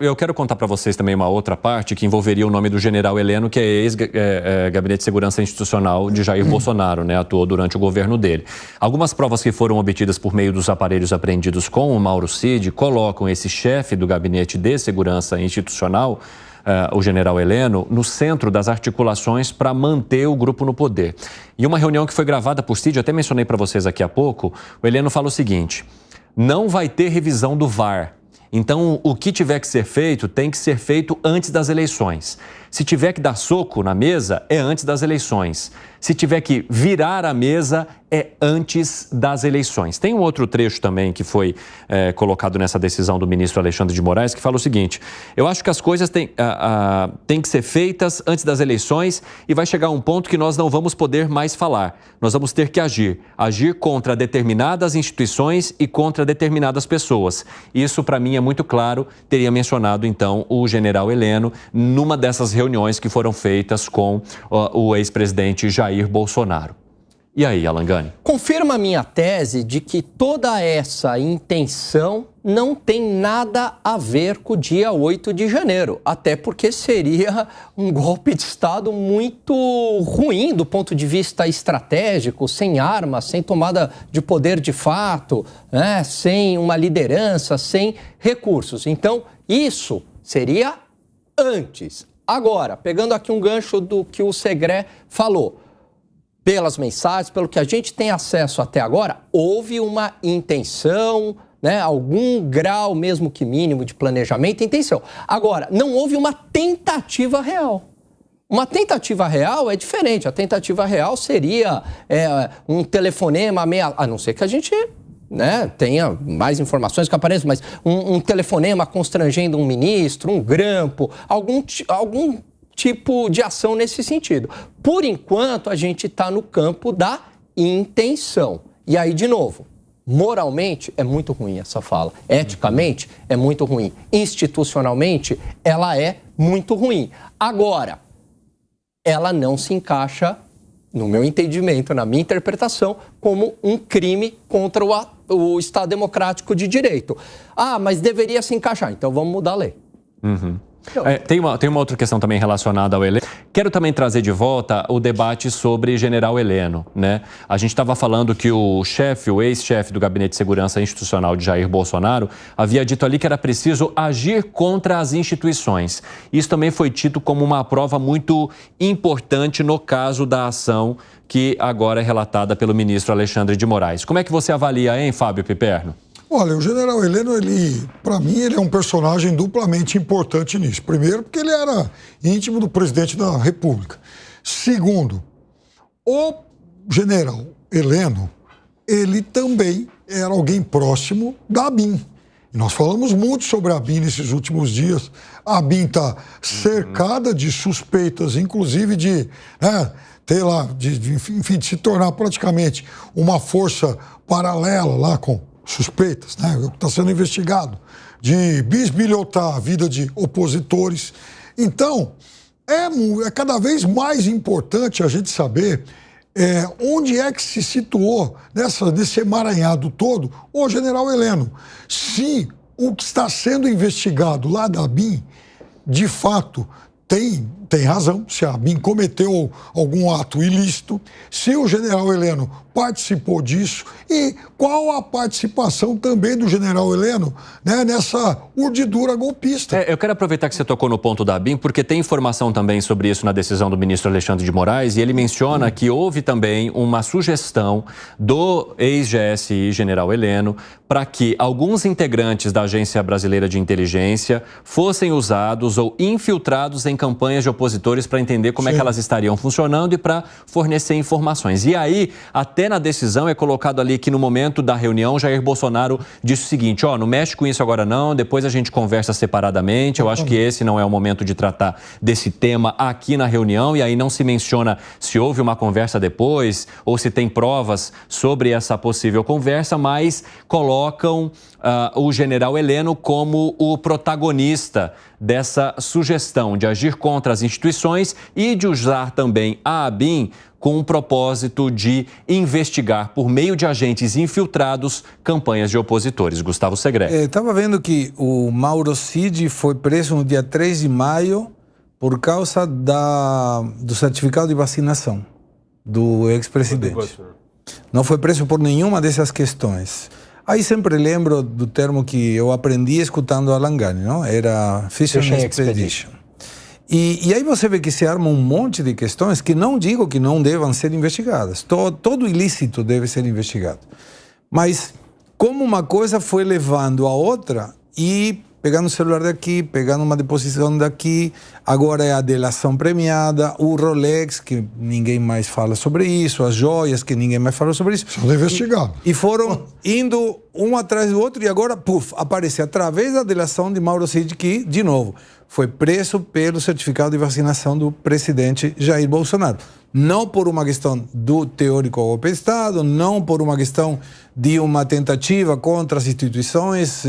Eu quero contar para vocês também uma outra parte que envolveria o nome do general Heleno, que é ex-gabinete de segurança institucional de Jair Bolsonaro, né? Atuou durante o governo dele. Algumas provas que foram obtidas por meio dos aparelhos apreendidos com o Mauro Cid colocam esse chefe do gabinete de segurança institucional, o general Heleno, no centro das articulações para manter o grupo no poder. E uma reunião que foi gravada por Cid, até mencionei para vocês aqui há pouco, o Heleno fala o seguinte: não vai ter revisão do VAR. Então, o que tiver que ser feito, tem que ser feito antes das eleições. Se tiver que dar soco na mesa, é antes das eleições. Se tiver que virar a mesa, é antes das eleições. Tem um outro trecho também que foi colocado nessa decisão do ministro Alexandre de Moraes, que fala o seguinte: eu acho que as coisas têm que ser feitas antes das eleições e vai chegar um ponto que nós não vamos poder mais falar. Nós vamos ter que agir. Agir contra determinadas instituições e contra determinadas pessoas. Isso, para mim, é muito claro. Teria mencionado, então, o general Heleno numa dessas reuniões que foram feitas com o ex-presidente Jair Bolsonaro. E aí, Alan Gani? Confirma a minha tese de que toda essa intenção não tem nada a ver com o dia 8 de janeiro. Até porque seria um golpe de Estado muito ruim do ponto de vista estratégico, sem armas, sem tomada de poder de fato, né? Sem uma liderança, sem recursos. Então, isso seria antes. Agora, pegando aqui um gancho do que o Segré falou, pelas mensagens, pelo que a gente tem acesso até agora, houve uma intenção, né, algum grau, mesmo que mínimo, de planejamento e intenção. Agora, não houve uma tentativa real. Uma tentativa real é diferente. A tentativa real seria um telefonema, a não ser que a gente, né, tenha mais informações que apareçam, mas um telefonema constrangendo um ministro, um grampo, algum tipo de ação nesse sentido. Por enquanto, a gente está no campo da intenção. E aí, de novo, moralmente é muito ruim essa fala. Eticamente é muito ruim. Institucionalmente, ela é muito ruim. Agora, ela não se encaixa, no meu entendimento, na minha interpretação, como um crime contra o Estado Democrático de Direito. Ah, mas deveria se encaixar. Então vamos mudar a lei. Uhum. Tem uma outra questão também relacionada ao Heleno. Quero também trazer de volta o debate sobre general Heleno, né? A gente estava falando que o ex-chefe do Gabinete de Segurança Institucional de Jair Bolsonaro havia dito ali que era preciso agir contra as instituições. Isso também foi tido como uma prova muito importante no caso da ação que agora é relatada pelo ministro Alexandre de Moraes. Como é que você avalia, hein, Fábio Piperno? Olha, o general Heleno, para mim, ele é um personagem duplamente importante nisso. Primeiro, porque ele era íntimo do presidente da República. Segundo, o general Heleno, ele também era alguém próximo da ABIN. E nós falamos muito sobre a ABIN nesses últimos dias. A ABIN está cercada de suspeitas, inclusive de de se tornar praticamente uma força paralela lá com suspeitas, né? Está sendo investigado, de bisbilhotar a vida de opositores. Então, é cada vez mais importante a gente saber onde é que se situou nesse emaranhado todo o general Heleno. Se o que está sendo investigado lá da ABIN, de fato, tem razão, se a ABIN cometeu algum ato ilícito, se o general Heleno participou disso e qual a participação também do general Heleno, né, nessa urdidura golpista. Eu quero aproveitar que você tocou no ponto da ABIN, porque tem informação também sobre isso na decisão do ministro Alexandre de Moraes, e ele menciona que houve também uma sugestão do ex-GSI, general Heleno, para que alguns integrantes da Agência Brasileira de Inteligência fossem usados ou infiltrados em campanhas de opositores para entender como é que elas estariam funcionando e para fornecer informações. E aí, até na decisão é colocado ali que no momento da reunião, Jair Bolsonaro disse o seguinte: não mexe com isso agora não, depois a gente conversa separadamente, eu acho que esse não é o momento de tratar desse tema aqui na reunião, e aí não se menciona se houve uma conversa depois ou se tem provas sobre essa possível conversa, mas colocam o general Heleno como o protagonista dessa sugestão de agir agir contra as instituições e de usar também a ABIN com o propósito de investigar, por meio de agentes infiltrados, campanhas de opositores. Gustavo Segré. Estava vendo que o Mauro Cid foi preso no dia 3 de maio por causa do certificado de vacinação do ex-presidente. Não foi preso por nenhuma dessas questões. Aí sempre lembro do termo que eu aprendi escutando Alan Gani, não? Era Fishing Expedition. E aí você vê que se arma um monte de questões que não digo que não devam ser investigadas. Todo ilícito deve ser investigado. Mas como uma coisa foi levando a outra e pegando o celular daqui, pegando uma deposição daqui, agora é a delação premiada, o Rolex, que ninguém mais fala sobre isso, as joias, que ninguém mais fala sobre isso. São investigados. E foram indo um atrás do outro e agora, puf, aparece através da delação de Mauro Cid, que, de novo, foi preso pelo certificado de vacinação do presidente Jair Bolsonaro. Não por uma questão do teórico golpe de Estado, não por uma questão de uma tentativa contra as instituições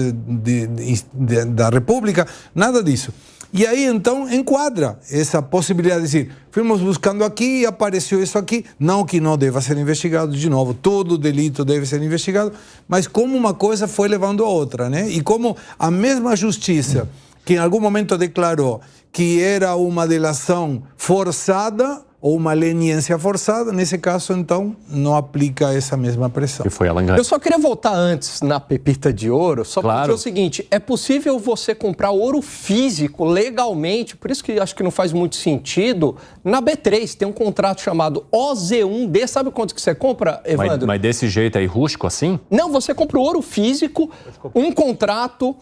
da República, nada disso. E aí, então, enquadra essa possibilidade de dizer, fomos buscando aqui e apareceu isso aqui. Não que não deva ser investigado, de novo, todo delito deve ser investigado, mas como uma coisa foi levando a outra, né? E como a mesma justiça, que em algum momento declarou que era uma delação forçada, ou uma leniência forçada, nesse caso, então, não aplica essa mesma pressão. Que foi Alan Gani. Eu só queria voltar antes na Pepita de Ouro, só para dizer o seguinte, é possível você comprar ouro físico legalmente, por isso que acho que não faz muito sentido, na B3 tem um contrato chamado OZ1D, sabe quanto que você compra, Evandro? Mas desse jeito aí, rústico assim? Não, você compra o ouro físico, um contrato,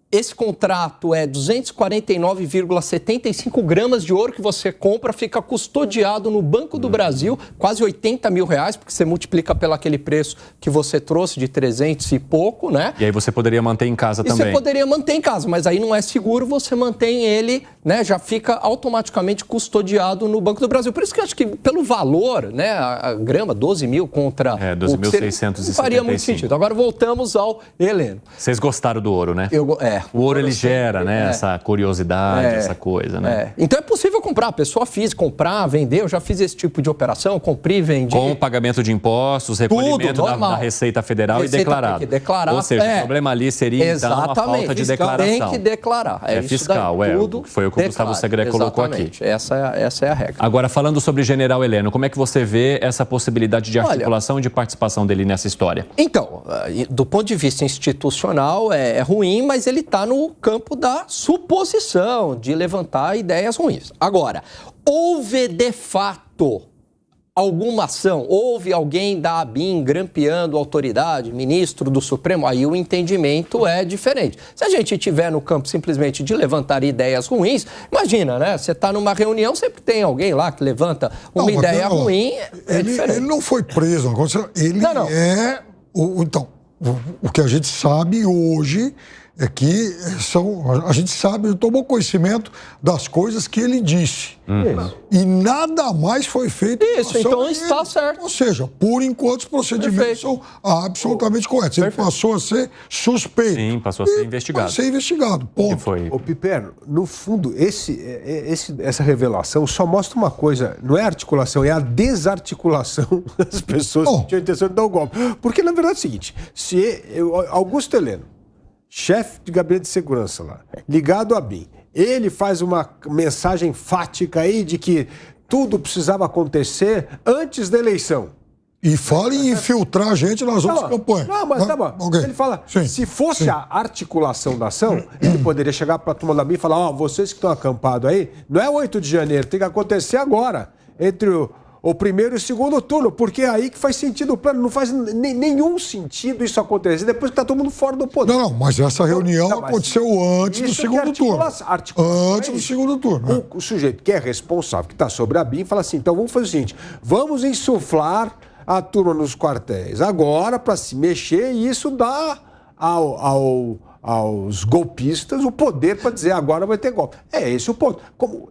esse contrato é 249,75 gramas de ouro que você compra, fica custodiado no Banco do Brasil, quase 80 mil reais, porque você multiplica pelo aquele preço que você trouxe de 300 e pouco, né? E aí você poderia manter em casa também. Você poderia manter em casa, mas aí não é seguro, você mantém ele, né? Já fica automaticamente custodiado no Banco do Brasil. Por isso que eu acho que pelo valor, né? A grama, 12 mil contra... 12.675. Não faria muito sentido. Agora voltamos ao Heleno. Vocês gostaram do ouro, né? O ouro, ele gera, né? Essa curiosidade, essa coisa, né? Então é possível comprar, pessoa física, comprar, vender. Eu já fiz esse tipo de operação, comprei, vendi. Com pagamento de impostos, recolhimento da Receita Federal e declarado. Tem que declarar. Ou seja, o problema ali seria, então, a falta de declaração. Tem que declarar. É fiscal, tudo foi o que o Gustavo Segré colocou aqui. Essa é a regra. Agora, falando sobre General Heleno, como é que você vê essa possibilidade de articulação e de participação dele nessa história? Então, do ponto de vista institucional, é ruim, mas ele está no campo da suposição, de levantar ideias ruins. Agora, houve de fato alguma ação, houve alguém da ABIN grampeando autoridade, ministro do Supremo, aí o entendimento é diferente. Se a gente estiver no campo simplesmente de levantar ideias ruins, imagina, né? Você está numa reunião, sempre tem alguém lá que levanta uma ideia ruim, diferente. Ele não foi preso, ele é... Então, o que a gente sabe hoje é que a gente sabe, tomou conhecimento das coisas que ele disse. E nada mais foi feito. Isso, então está certo. Ou seja, por enquanto os procedimentos são absolutamente corretos. Ele passou a ser suspeito. Sim, passou a ser investigado. Passou a ser investigado, ponto. Ô, Piperno, no fundo, essa revelação só mostra uma coisa, não é a articulação, é a desarticulação das pessoas que tinham a intenção de dar o golpe. Porque, na verdade, é o seguinte, se Augusto Heleno, chefe de gabinete de segurança lá, ligado à BIM, ele faz uma mensagem fática aí de que tudo precisava acontecer antes da eleição. E fala em infiltrar a gente nas outras campanhas. Não, mas tá bom. Okay. Ele fala, se fosse a articulação da ação, ele poderia chegar para a turma da BIM e falar, vocês que estão acampados aí, não é 8 de janeiro, tem que acontecer agora, entre o primeiro e o segundo turno, porque é aí que faz sentido o plano. Não faz nenhum sentido isso acontecer depois que está todo mundo fora do poder. Não, mas essa reunião aconteceu antes do segundo turno. Antes do segundo turno. O sujeito que é responsável, que está sobre a BIM, fala assim, então vamos fazer o seguinte, vamos insuflar a turma nos quartéis agora para se mexer e isso dá ao aos golpistas o poder para dizer agora vai ter golpe. É esse o ponto.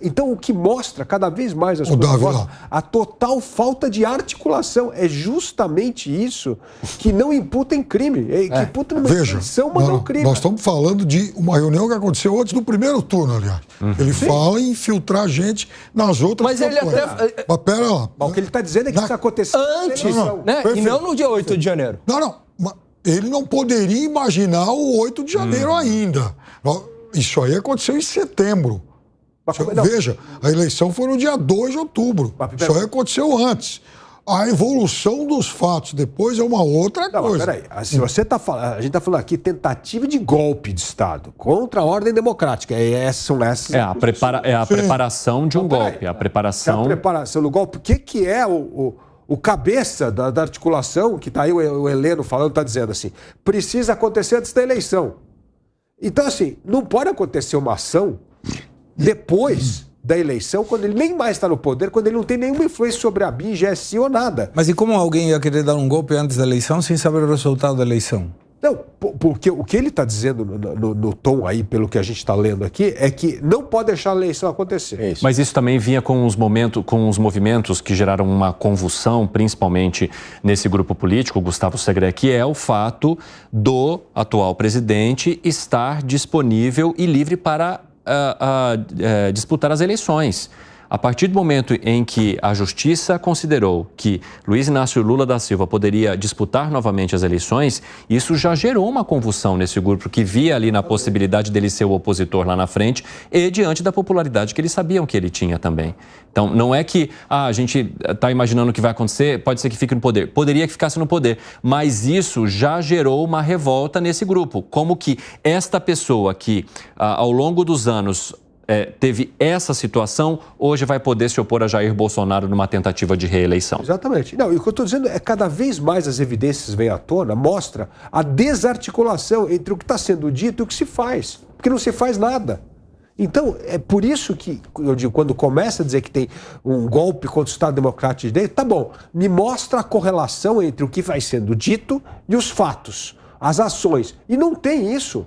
Então, o que mostra cada vez mais as coisas mostram a total falta de articulação. É justamente isso que não imputa em crime. Que imputa numa instituição, mas não crime. Nós estamos falando de uma reunião que aconteceu antes do primeiro turno, aliás. Ele fala em infiltrar gente nas outras Mas ele até... Mas pera lá. O que ele está dizendo é que isso aconteceu antes, né? E não no dia 8 de janeiro. Não. Ele não poderia imaginar o 8 de janeiro ainda. Isso aí aconteceu em setembro. Veja, a eleição foi no dia 2 de outubro. Isso aí aconteceu antes. A evolução dos fatos depois é uma outra coisa. Peraí. Se você está falando, a gente está falando aqui tentativa de golpe de Estado contra a ordem democrática. São essas. É a preparação de um golpe. A preparação do golpe. O que é o cabeça da articulação, que está aí o Heleno falando, está dizendo assim, precisa acontecer antes da eleição. Então, assim, não pode acontecer uma ação depois da eleição, quando ele nem mais está no poder, quando ele não tem nenhuma influência sobre a BIM, GSI ou nada. Mas e como alguém ia querer dar um golpe antes da eleição sem saber o resultado da eleição? Não, porque o que ele está dizendo no tom aí, pelo que a gente está lendo aqui, é que não pode deixar a eleição acontecer. Mas isso também vinha com os movimentos que geraram uma convulsão, principalmente nesse grupo político, Gustavo Segre, que é o fato do atual presidente estar disponível e livre para disputar as eleições. A partir do momento em que a Justiça considerou que Luiz Inácio Lula da Silva poderia disputar novamente as eleições, isso já gerou uma convulsão nesse grupo que via ali na possibilidade dele ser o opositor lá na frente e diante da popularidade que eles sabiam que ele tinha também. Então, não é que a gente está imaginando o que vai acontecer, pode ser que fique no poder. Poderia que ficasse no poder, mas isso já gerou uma revolta nesse grupo. Como que esta pessoa que, ao longo dos anos, teve essa situação, hoje vai poder se opor a Jair Bolsonaro numa tentativa de reeleição. Exatamente. Não, e o que eu estou dizendo é cada vez mais as evidências vêm à tona, mostra a desarticulação entre o que está sendo dito e o que se faz. Porque não se faz nada. Então, é por isso que eu digo, quando começa a dizer que tem um golpe contra o Estado Democrático de Direito, tá bom, me mostra a correlação entre o que vai sendo dito e os fatos, as ações. E não tem isso.